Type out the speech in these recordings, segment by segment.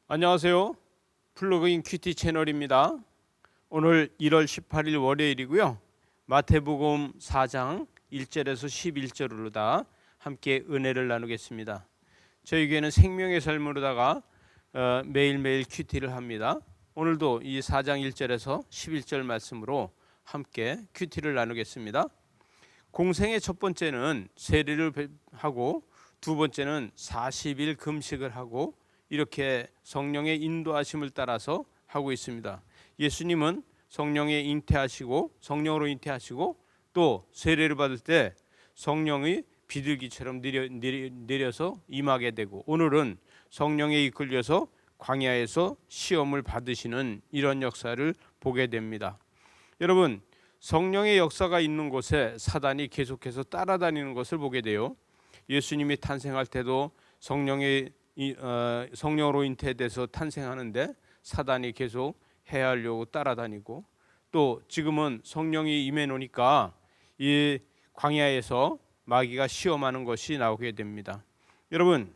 안녕하세요. 플러그인 큐티 채널입니다. 오늘 1월 18일 월요일이고요. 마태복음 4장 1절에서 11절로 다 함께 은혜를 나누겠습니다. 저희 교회는 생명의 삶으로다가 매일매일 큐티를 합니다. 오늘도 이 4장 1절에서 11절 말씀으로 함께 큐티를 나누겠습니다. 공생의 첫 번째는 세례를 하고 두 번째는 40일 금식을 하고 이렇게 성령의 인도하심을 따라서 하고 있습니다. 예수님은 성령에 잉태하시고 성령으로 잉태하시고 또 세례를 받을 때 성령이 비둘기처럼 내려서 임하게 되고 오늘은 성령에 이끌려서 광야에서 시험을 받으시는 이런 역사를 보게 됩니다. 여러분, 성령의 역사가 있는 곳에 사단이 계속해서 따라다니는 것을 보게 돼요. 예수님이 탄생할 때도 성령으로 잉태돼서 탄생하는데 사단이 계속 해하려고 따라다니고 또 지금은 성령이 임해 놓으니까 이 광야에서 마귀가 시험하는 것이 나오게 됩니다. 여러분,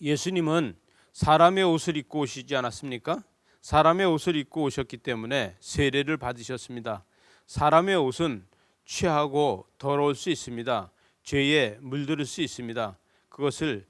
예수님은 사람의 옷을 입고 오시지 않았습니까? 사람의 옷을 입고 오셨기 때문에 세례를 받으셨습니다. 사람의 옷은 취하고 더러울 수 있습니다. 죄에 물들을 수 있습니다. 그것을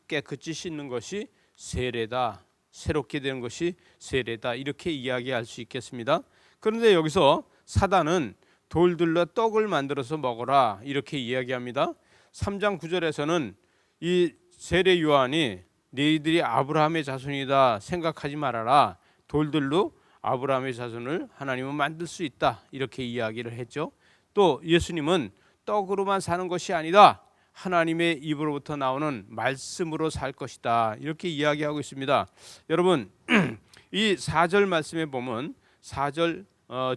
깨끗이 씻는 것이 세례다. 새롭게 되는 것이 세례다. 이렇게 이야기할 수 있겠습니다. 그런데 여기서 사단은 돌들로 떡을 만들어서 먹어라 이렇게 이야기합니다. 3장 9절에서는 이 세례 요한이 너희들이 아브라함의 자손이다 생각하지 말아라. 돌들로 아브라함의 자손을 하나님은 만들 수 있다 이렇게 이야기를 했죠. 또 예수님은 떡으로만 사는 것이 아니다. 하나님의 입으로부터 나오는 말씀으로 살 것이다 이렇게 이야기하고 있습니다. 여러분, 이 4절 말씀에 보면 4절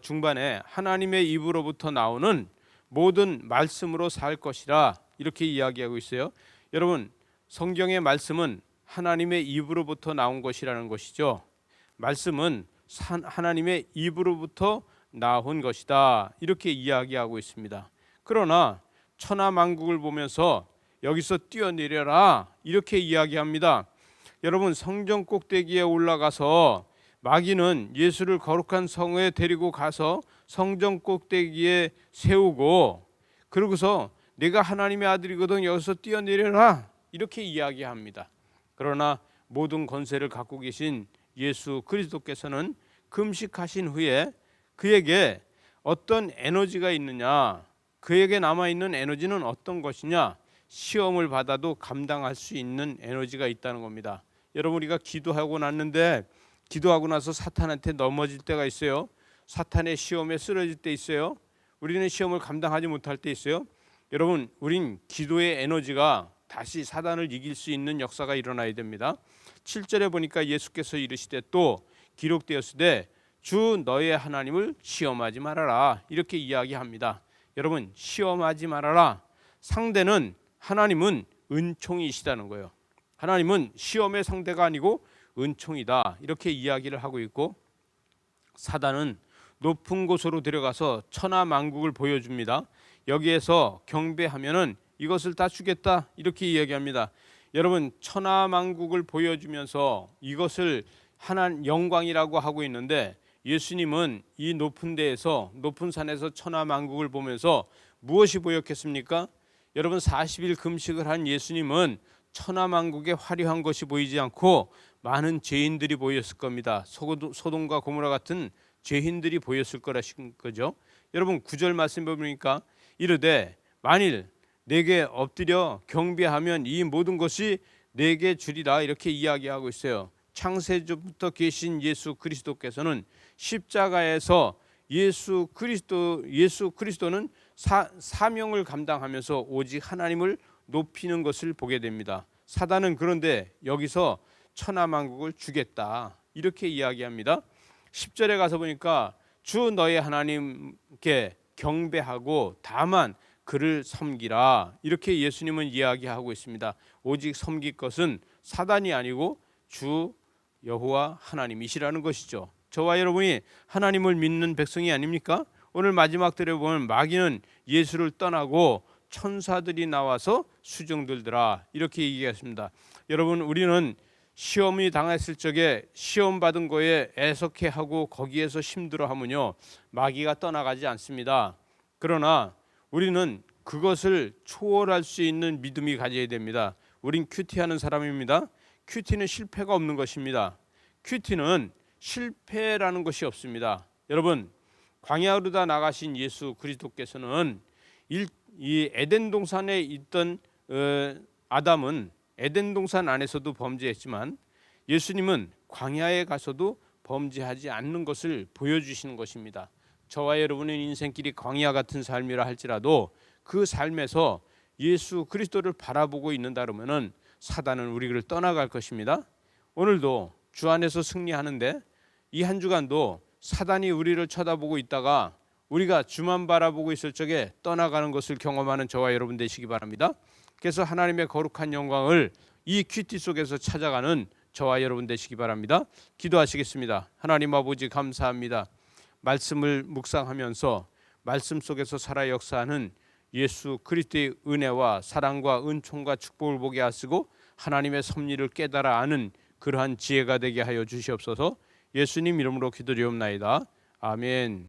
중반에 하나님의 입으로부터 나오는 모든 말씀으로 살 것이라 이렇게 이야기하고 있어요. 여러분, 성경의 말씀은 하나님의 입으로부터 나온 것이라는 것이죠. 말씀은 하나님의 입으로부터 나온 것이다 이렇게 이야기하고 있습니다. 그러나 천하만국을 보면서 여기서 뛰어내려라 이렇게 이야기합니다. 여러분, 성전 꼭대기에 올라가서 마귀는 예수를 거룩한 성에 데리고 가서 성전 꼭대기에 세우고 그러고서 내가 하나님의 아들이거든 여기서 뛰어내려라 이렇게 이야기합니다. 그러나 모든 권세를 갖고 계신 예수 그리스도께서는 금식하신 후에 그에게 어떤 에너지가 있느냐, 그에게 남아있는 에너지는 어떤 것이냐, 시험을 받아도 감당할 수 있는 에너지가 있다는 겁니다. 여러분, 우리가 기도하고 났는데 기도하고 나서 사탄한테 넘어질 때가 있어요. 사탄의 시험에 쓰러질 때 있어요. 우리는 시험을 감당하지 못할 때 있어요. 여러분, 우린 기도의 에너지가 다시 사단을 이길 수 있는 역사가 일어나야 됩니다. 7절에 보니까 예수께서 이르시되 또 기록되었으되 주 너의 하나님을 시험하지 말아라 이렇게 이야기합니다. 여러분, 시험하지 말아라. 상대는 하나님은 은총이시다는 거예요. 하나님은 시험의 상대가 아니고 은총이다 이렇게 이야기를 하고 있고 사단은 높은 곳으로 들어가서 천하만국을 보여줍니다. 여기에서 경배하면은 이것을 다 주겠다 이렇게 이야기합니다. 여러분, 천하만국을 보여주면서 이것을 하나님 영광이라고 하고 있는데 예수님은 이 높은 데에서 높은 산에서 천하만국을 보면서 무엇이 보였겠습니까? 여러분, 40일 금식을 한 예수님은 천하만국의 화려한 것이 보이지 않고 많은 죄인들이 보였을 겁니다. 소돔과 고모라 같은 죄인들이 보였을 거라신 거죠. 여러분, 9절 말씀 보니까 이르되 만일 내게 엎드려 경배하면 이 모든 것이 내게 주리라 이렇게 이야기하고 있어요. 창세주부터 계신 예수 그리스도께서는 십자가에서 예수 그리스도는 사명을 감당하면서 오직 하나님을 높이는 것을 보게 됩니다. 사단은 그런데 여기서 천하만국을 주겠다 이렇게 이야기합니다. 10절에 가서 보니까 주 너의 하나님께 경배하고 다만 그를 섬기라 이렇게 예수님은 이야기하고 있습니다. 오직 섬길 것은 사단이 아니고 주 여호와 하나님이시라는 것이죠. 저와 여러분이 하나님을 믿는 백성이 아닙니까? 오늘 마지막 절에 보면 마귀는 예수를 떠나고 천사들이 나와서 수종들더라 이렇게 얘기했습니다. 여러분, 우리는 시험이 당했을 적에 시험 받은 거에 애석해하고 거기에서 힘들어하면요 마귀가 떠나가지 않습니다. 그러나 우리는 그것을 초월할 수 있는 믿음이 가져야 됩니다. 우린 큐티하는 사람입니다. 큐티는 실패가 없는 것입니다. 큐티는 실패라는 것이 없습니다. 여러분, 광야로 다 나가신 예수 그리스도께서는 이 에덴 동산에 있던 아담은 에덴 동산 안에서도 범죄했지만 예수님은 광야에 가서도 범죄하지 않는 것을 보여주시는 것입니다. 저와 여러분의 인생길이 광야 같은 삶이라 할지라도 그 삶에서 예수 그리스도를 바라보고 있는다 그러면은 사단은 우리를 떠나갈 것입니다. 오늘도 주 안에서 승리하는데 이 한 주간도 사단이 우리를 쳐다보고 있다가 우리가 주만 바라보고 있을 적에 떠나가는 것을 경험하는 저와 여러분 되시기 바랍니다. 그래서 하나님의 거룩한 영광을 이 큐티 속에서 찾아가는 저와 여러분 되시기 바랍니다. 기도하시겠습니다. 하나님 아버지 감사합니다. 말씀을 묵상하면서 말씀 속에서 살아 역사하는 예수 그리스도의 은혜와 사랑과 은총과 축복을 보게 하시고 하나님의 섭리를 깨달아 아는 그러한 지혜가 되게 하여 주시옵소서. 예수님 이름으로 기도드리옵나이다. 아멘.